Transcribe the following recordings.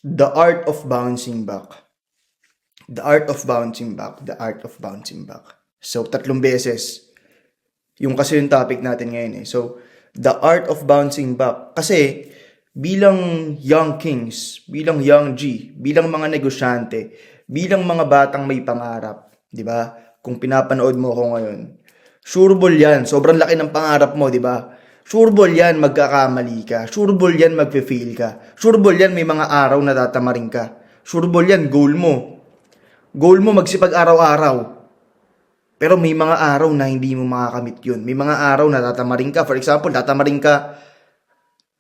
The art of bouncing back. The art of bouncing back. The art of bouncing back. So, 3 beses. Yung kasi yung topic natin ngayon eh. So, the art of bouncing back. Kasi, bilang young kings, bilang young G, bilang mga negosyante, bilang mga batang may pangarap, di ba? Kung pinapanood mo ako ngayon, sureball yan. Sobrang laki ng pangarap mo, di ba? Sureball yan, magkakamali ka. Sureball yan, magfe-fail ka. Sureball yan, may mga araw na tatamarin ka. Sureball yan, goal mo. Goal mo magsipag araw-araw. Pero may mga araw na hindi mo makakamit yun. May mga araw na tatamarin ka. For example, tatamarin ka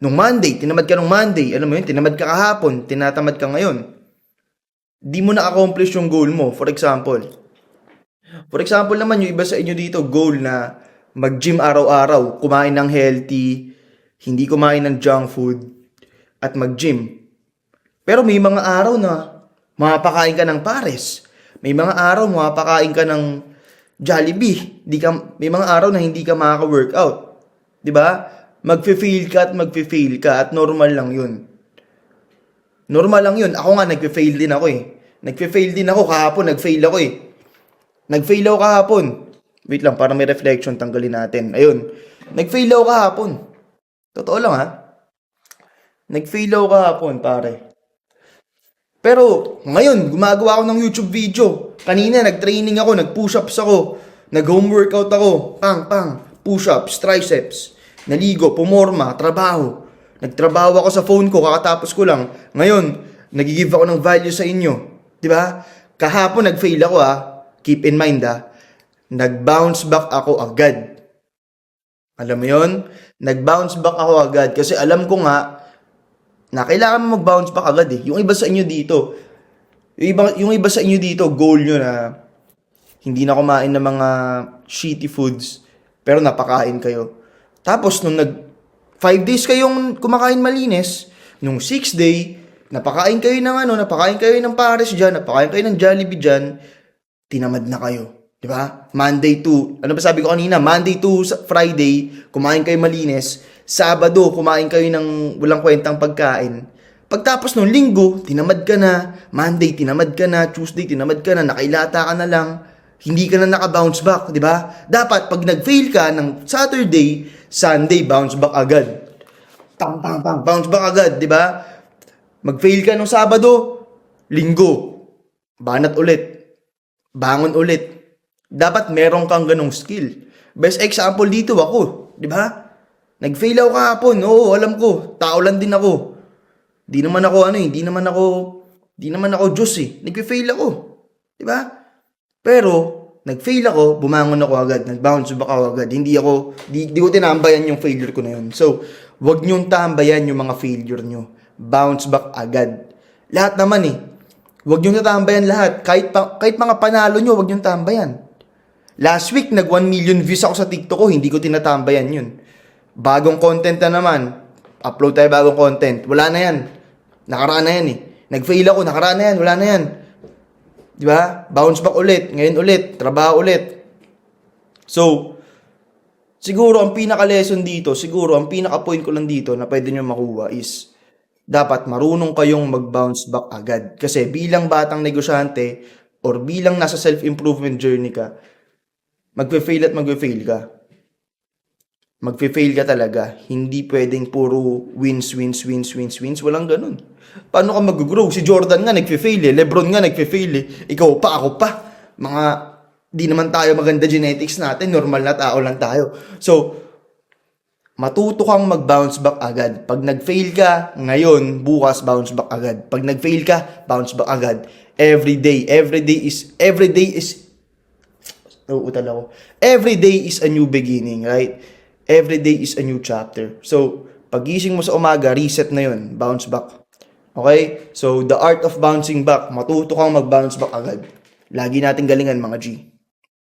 nung Monday. Tinamad ka nung Monday. Alam mo yun, tinamad ka kahapon. Tinatamad ka ngayon. Di mo na-accomplish yung goal mo. For example naman, yung iba sa inyo dito, goal na mag-gym araw-araw, kumain ng healthy, hindi kumain ng junk food, at mag-gym. Pero may mga araw na mapakain ka ng pares. May mga araw mapakain ka ng Jollibee. May mga araw na hindi ka makaka-workout. 'Di ba? Magfe-fail ka at normal lang 'yun. Normal lang 'yun. Ako nga nagfe-fail din ako eh. Nagfe-fail din ako kahapon, nag-fail ako eh. Nag-fail ako kahapon. Wait lang, para may reflection, tanggalin natin. Ayun. Nag-fail ako kahapon. Totoo lang ha. Nag-fail ako kahapon, pare. Pero, ngayon, gumagawa ako ng YouTube video. Kanina, nag-training ako, nag-push-ups ako, nag-home workout ako, push-ups, triceps, naligo, pumorma, trabaho. Nagtrabaho ako sa phone ko, kakatapos ko lang. Ngayon, nag-give ako ng value sa inyo. Diba? Kahapon, nag-fail ako ha. Keep in mind ha. Nag-bounce back ako agad. Alam mo yon? Nag-bounce back ako agad kasi alam ko nga na kailangan mo mag-bounce back agad eh. Yung iba sa inyo dito, goal nyo na hindi na kumain ng mga shitty foods, pero napakain kayo. Tapos, nung 5 days kayong kumakain malinis, nung 6th day, napakain kayo ng pares dyan, napakain kayo ng Jollibee dyan, tinamad na kayo. Diba? Monday to Friday, kumain kayo malinis. Sabado, kumain kayo ng walang kwentang pagkain. Pagtapos ng linggo, tinamad ka na. Monday, tinamad ka na. Tuesday, tinamad ka na. Nakailata ka na lang. Hindi ka na naka-bounce back, di ba? Dapat, pag nag-fail ka ng Saturday, Sunday, bounce back agad. Bounce back agad, di ba? Mag-fail ka ng Sabado, Linggo, banat ulit. Bangon ulit. Dapat meron kang ganong skill. Best example dito ako, di ba? Nag-fail ako kahapon. Oo, alam ko. Tao lang din ako. Di naman ako Diyos eh. Nag-fail ako. Di ba? Pero, nag-fail ako, bumangon ako agad, nag-bounce back ako agad. Di ko tinambayan yung failure ko na yun. So, wag niyong tambayan yung mga failure niyo. Bounce back agad. Lahat naman eh. Wag niyong tatambayan lahat. Kahit mga panalo niyo, wag niyong tambayan. Last week, nag 1 million views ako sa TikTok ko, hindi ko tinatambayan yun. Bagong content na naman. Upload tayo bagong content. Wala na yan. Nakaraan na yan eh. Nag-fail ako, nakaraan na yan, wala na yan. Di ba? Bounce back ulit, ngayon ulit, trabaho ulit. So, siguro ang pinaka-lesson dito, ang pinaka-point ko lang dito na pwede nyo makuha is dapat marunong kayong mag-bounce back agad. Kasi bilang batang negosyante or bilang nasa self-improvement journey ka, magfe-fail ka. Magfe-fail ka talaga. Hindi pwedeng puro wins. Walang ganun. Paano ka mag-grow? Si Jordan nga nagfe-fail eh. Lebron nga nagfe-fail eh. Ikaw pa, ako pa. Di naman tayo maganda genetics natin. Normal na tao lang tayo. So, matuto kang mag-bounce back agad. Pag nag-fail ka, ngayon, bukas, bounce back agad. Pag nag-fail ka, bounce back agad. Every day is a new beginning, right? Every day is a new chapter. So, pagising mo sa umaga, reset na yun. Bounce back. Okay? So, the art of bouncing back. Matuto kang mag-bounce back agad. Lagi natin galingan, mga G.